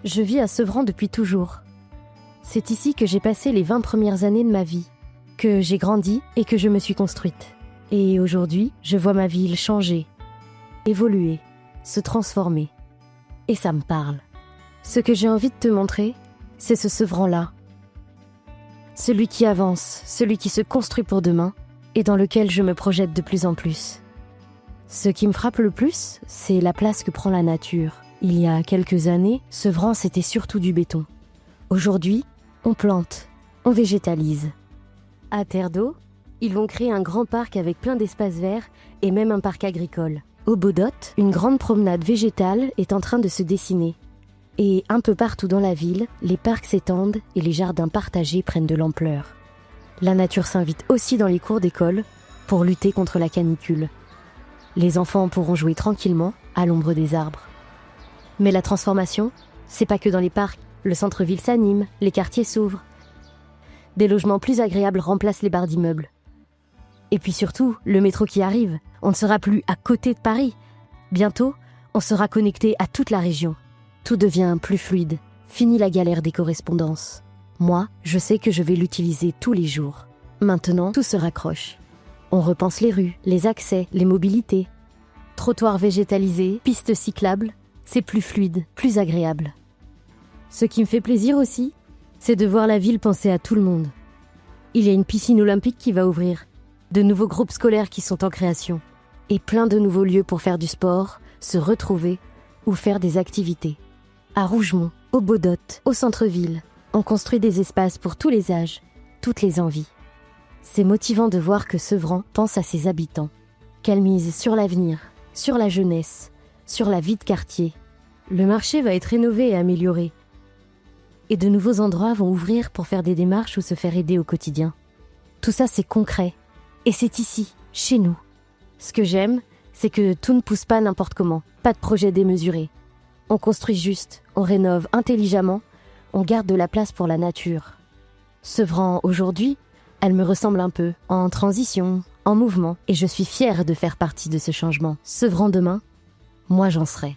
Je vis à Sevran depuis toujours. C'est ici que j'ai passé les 20 premières années de ma vie, que j'ai grandi et que je me suis construite. Et aujourd'hui, je vois ma ville changer, évoluer, se transformer. Et ça me parle. Ce que j'ai envie de te montrer, c'est ce Sevran-là. Celui qui avance, celui qui se construit pour demain, et dans lequel je me projette de plus en plus. Ce qui me frappe le plus, c'est la place que prend la nature. Il y a quelques années, Sevran, c'était surtout du béton. Aujourd'hui, on plante, on végétalise. À Terre d'Eau, ils vont créer un grand parc avec plein d'espaces verts et même un parc agricole. Au Bodot, une grande promenade végétale est en train de se dessiner. Et un peu partout dans la ville, les parcs s'étendent et les jardins partagés prennent de l'ampleur. La nature s'invite aussi dans les cours d'école pour lutter contre la canicule. Les enfants pourront jouer tranquillement à l'ombre des arbres. Mais la transformation, c'est pas que dans les parcs. Le centre-ville s'anime, les quartiers s'ouvrent. Des logements plus agréables remplacent les barres d'immeubles. Et puis surtout, le métro qui arrive. On ne sera plus à côté de Paris. Bientôt, on sera connecté à toute la région. Tout devient plus fluide. Fini la galère des correspondances. Moi, je sais que je vais l'utiliser tous les jours. Maintenant, tout se raccroche. On repense les rues, les accès, les mobilités. Trottoirs végétalisés, pistes cyclables, c'est plus fluide, plus agréable. Ce qui me fait plaisir aussi, c'est de voir la ville penser à tout le monde. Il y a une piscine olympique qui va ouvrir, de nouveaux groupes scolaires qui sont en création, et plein de nouveaux lieux pour faire du sport, se retrouver ou faire des activités. À Rougemont, au Bodot, au centre-ville, on construit des espaces pour tous les âges, toutes les envies. C'est motivant de voir que Sevran pense à ses habitants, qu'elle mise sur l'avenir, sur la jeunesse, sur la vie de quartier. Le marché va être rénové et amélioré. Et de nouveaux endroits vont ouvrir pour faire des démarches ou se faire aider au quotidien. Tout ça, c'est concret. Et c'est ici, chez nous. Ce que j'aime, c'est que tout ne pousse pas n'importe comment. Pas de projet démesuré. On construit juste, on rénove intelligemment, on garde de la place pour la nature. Sevran, aujourd'hui, elle me ressemble un peu, en transition, en mouvement. Et je suis fière de faire partie de ce changement. Sevran demain, moi j'en serai.